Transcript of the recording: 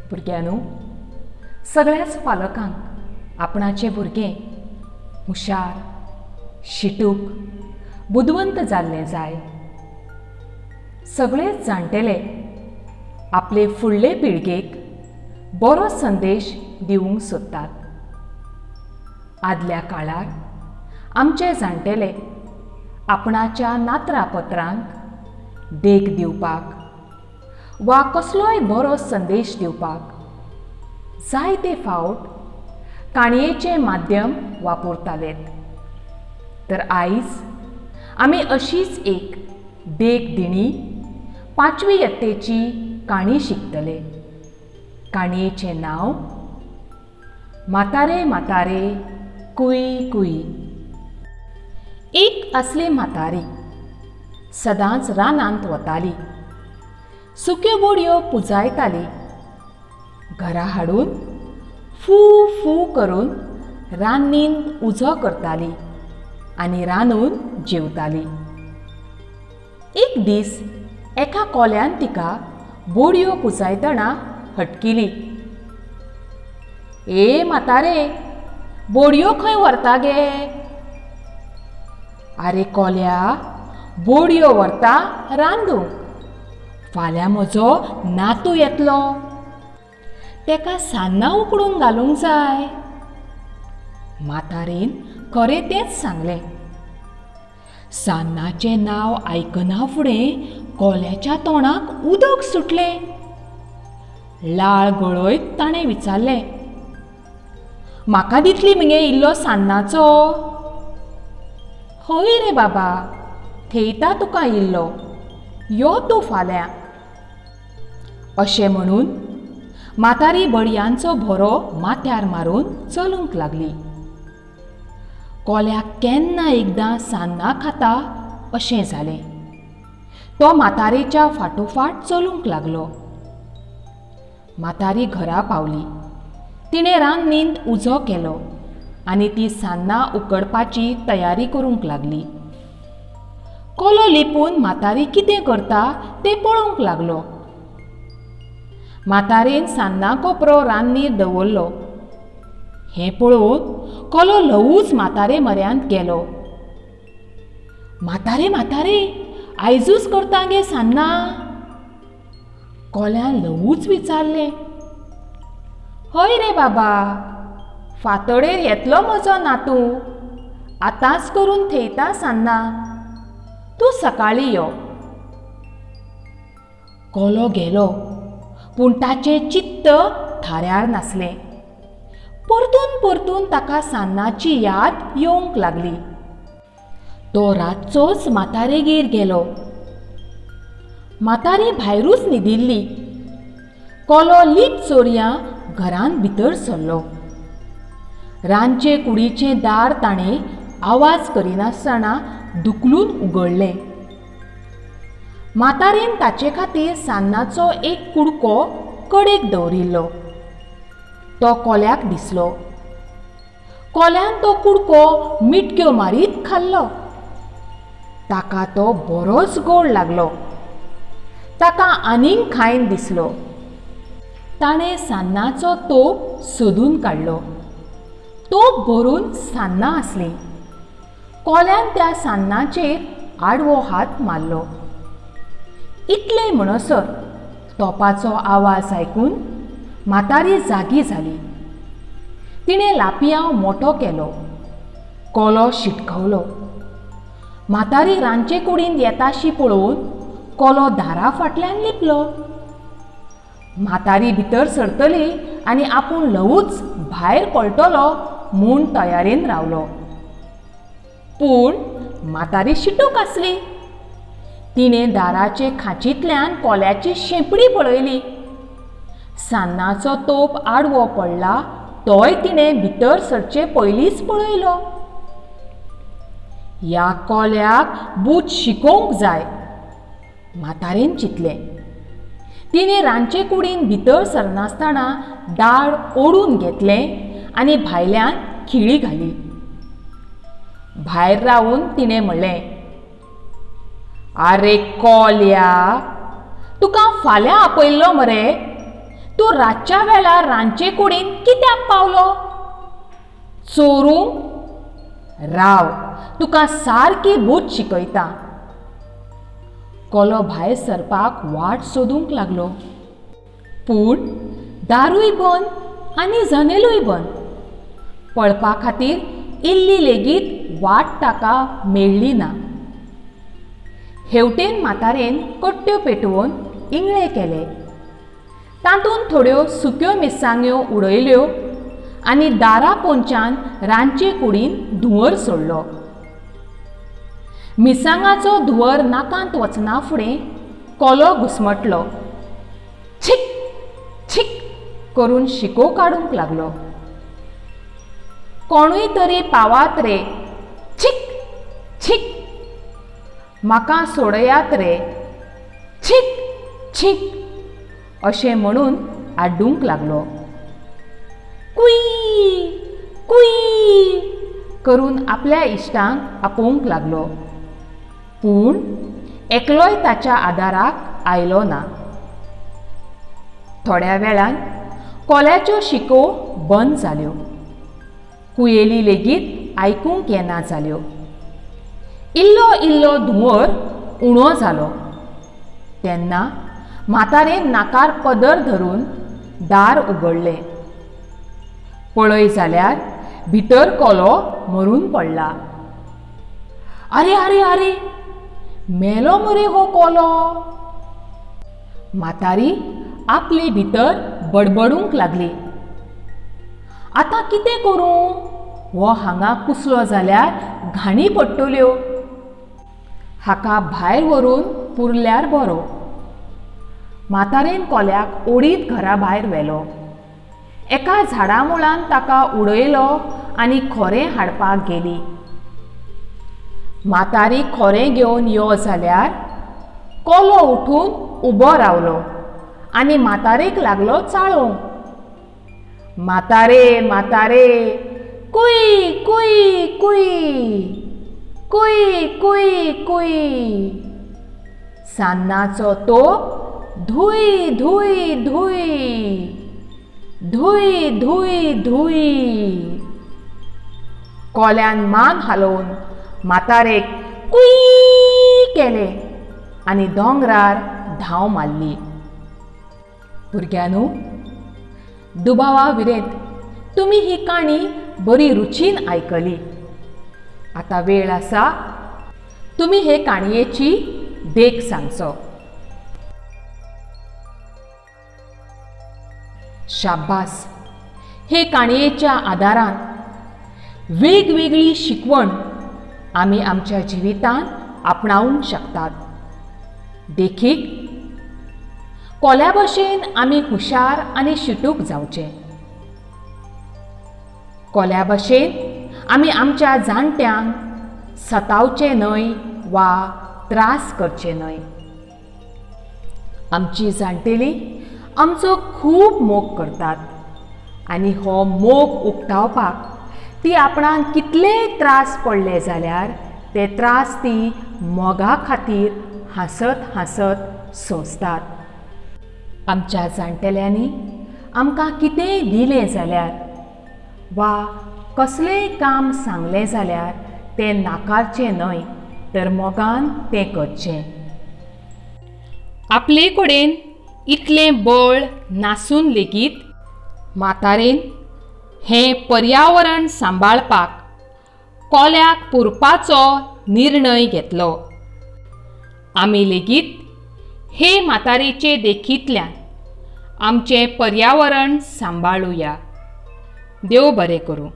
भुरग्यांनो, सगळ्याच पालकांक आपणाचें भुरगें हुशार, शिटूक, बुदवंत जाल्लें जाय. सगळेच जाणटेले आपले फुडले पिळगेक बरो संदेश दिवंक सोदतात. आदल्या काळार आमचे जाणटेले आपणाच्या नातरापत्रांक देख दिवपाक वा कसलोय बरो संदेश दिवपाक जायते फावट काणयेचें माध्यम वापरताले. तर आयज आमी अशीच एक देख दिणी 5वी यत्तेची काणी शिकतले. काणयेचें नांव म्हातारे म्हातारे कुई कुई. एक असली म्हातारी सदांच रानांत वताली, सुक्यो बोडयो पुंजायताली, घरा हाडून फू फू करून रान्नींत उजो करताली आनी रांदून जेवताली. एक दीस एका कोल्यान तिका बोडयो पुंजायतना हटकिली. ए म्हातारे, बोडयो खंय व्हरता गे? आरे कोल्या, बोडयो व्हरता रांदूंक. फाल्यां म्हजो नातू येतलो, तेका सान्नां उकडूंक घालूंक जाय. म्हातारेन खरें तेंच सांगलें. सान्नाचें नांव आयकना फुडें कोल्याच्या तोंडाक उदक सुटलें. लाळ गळयत ताणें विचारलें, म्हाका दितली मगे इल्लो सान्नाचो? हय रे बाबा, थेयता तुका इल्लो, यो तूं फाल्यां. अशें म्हणून म्हातारी बडयांचो भरो माथ्यार मारून चलूंक लागली. कोल्याक केन्ना एकदां सान्नां खाता अशें जालें. तो म्हातारेच्या फाटोफाट चलूंक लागलो. म्हातारी घरा पावली. तिणें रान्नींत उजो केलो आनी ती सान्नां उकडपाची तयारी करूंक लागली. कोलो लिपून म्हातारी कितें करता तें पळोवंक लागलो. म्हातारेन सान्नां कोपरो रान्नीर दवरलो. हें पळोवन कोलो ल्हवूच म्हातारे म्हऱ्यांत गेलो. म्हातारे म्हातारे, आयजूच करता गे सान्नां? कोल्यान ल्हवूच विचारलें. हय रे बाबा, फातोडेर येतलो म्हजो नातू, आतांच करून थेयता सान्नां, तूं सकाळीं यो. कोलो गेलो, पूण ताचें चित्त थाऱ्यार नासलें. परतून परतून ताका सान्नाची याद येवंक लागली. तो रातचोच म्हातारेगेर गेलो. म्हातारी भायरूच न्हिदिल्ली. कोलो लीप चोरयां घरांत भितर सरलो. रांदचे कुडीचें दार ताणें आवाज करिनासतना दुखलून उगडलें. म्हातारेन ताचे खातीर सान्नाचो एक कुडको कडेक दवरिल्लो. तो कोल्याक दिसलो. कोल्यान तो कुडको मिटक्यो मारीत खाल्लो. ताका तो बरोच गोड लागलो. ताका आनीक खायन दिसलो. ताणें सान्नाचो तोप सोदून काडलो. तोप भरून सान्नां आसलीं. कोल्यान त्या सान्नाचेर आडवो हात मारलो. इतलें म्हणसर तोपाचो आवाज आयकून म्हातारी जागी जाली. तिणें लापयांव मोठो केलो. कोलो शिटकवलो. म्हातारी रांदचे कुडींत येताशी पळोवन कोलो दारा फाटल्यान लिपलो. म्हातारी भितर सरतली आनी आपूण ल्हवूच भायर पळटलो म्हूण तयारेन रावलो. पूण म्हातारी शिटूक आसली. तिणें दाराचे खांचींतल्यान कोल्याची शेंपडी पळयली. सान्नाचो तोप आडवो पडला तोय तिणें भितर सरचे पयलींच पळयलो. ह्या कोल्याक बूट शिकोवंक जाय, म्हातारेन चिंतलें. तिणें रांदचे कुडींत भितर सरनासतना दार ओडून घेतलें आनी भायल्यान खिळी घाली. भायर रावून तिणें म्हणलें, आरे कोल्या, तुका फाल्यां आपयल्लो मरे, तूं रातच्या वेळार रांदचे कुडीन कित्याक पावलो? चोरूंक? राव, तुका सारकी बूध शिकयता. कोलो भायर सरपाक वाट सोदूंक लागलो, पूण दारूय बंद आनी जनेलूय बंद. पळपा खातीर इल्ली लेगीत वाट ताका मेळ्ळी ना. हेवटेन म्हातारेन कट्ट्यो पेटोवन इंगळे केले. तातूंत थोड्यो सुक्यो मिरसांग्यो उडयल्यो आनी दारा पोंच्यान रांदचे कुडीन धुंवर सोडलो. मिरसांगाचो धुंवर नाकांत वचना फुडें कोलो घुस्मटलो. छीक छीक करून शिको काडूंक लागलो. कोणूय तरी पावात रे, छीक छीक, म्हाका सोडयात रे, छीक छीक अशें म्हणून आड्डूंक लागलो. कुई कुई करून आपल्या इश्टांक आपोवंक लागलो, पूण एकलोय ताच्या आदाराक आयलो ना. थोड्या वेळान कोल्याच्यो शिको बंद जाल्यो. कुयेली लेगीत आयकूंक येना जाल्यो. इल्लो इल्लो धुंवर उणो जालो. तेन्ना म्हातारेन नाकार पदर धरून दार उगडलें. पळय जाल्यार भितर कोलो मरून पडला. आरे आरे आरे, मेलो मरे हो कोलो. म्हातारी आपले भितर बडबडूंक लागली, आतां कितें करूं? हो हांगा कुसलो जाल्यार घाणी पडटल्यो. हाका भायर व्हरून पुरल्यार बरो. म्हातारेन कोल्याक ओडीत घरा भायर व्हेलो. एका झाडा मुळान ताका उडयलो आनी खोरें हाडपाक गेली. म्हातारी खोरें घेवन यो जाल्यार कोलो उठून उबो रावलो आनी म्हातारेक लागलो चाळोवंक. म्हातारे म्हातारे, कुई कुई कुई, कुई कुई कुई. सान्नाचो तोप धुई धुई धुई, धुई धुई धुई. कोल्यान मान हालोवन म्हातारेक कुई केले आनी दोंगरार धांव मारली. भुरग्यांनो, दुबावा विरेंत तुमी ही काणी बरी रुचीन आयकली. आतां वेळ आसा तुमी हे काणयेची देख सांगचो. शाब्बास. हे काणयेच्या आदारान वेगवेगळी शिकवण आमी आमच्या जिवितांत आपणावंक शकतात. देखीक कोल्या भशेन आमी हुशार आनी शिटूक जावचें. कोल्या भशेन आमी आमच्या जाणट्यांक सतावचे न्हय वा त्रास करचे न्हय. आमची जाणटेली आमचो खूब मोग करतात आनी हो मोग उक्तावपाक ती आपणाक कितलेय त्रास पडले जाल्यार ते त्रास ती मोगा खातीर हांसत हांसत सोंसतात. आमच्या जाणटेल्यांनी आमकां कितेंय दिलें जाल्यार वा कसलेंय काम सांगलें जाल्यार तें नाकारचें न्हय तर मोगान तें करचें. आपले कडेन इतलें बळ नासून लेगीत म्हातारेन हें पर्यावरण सांबाळपाक कोल्याक पुरपाचो निर्णय घेतलो. आमी लेगीत हे म्हातारेचे देखींतल्यान आमचें पर्यावरण सांबाळुया. देव बरें करूं.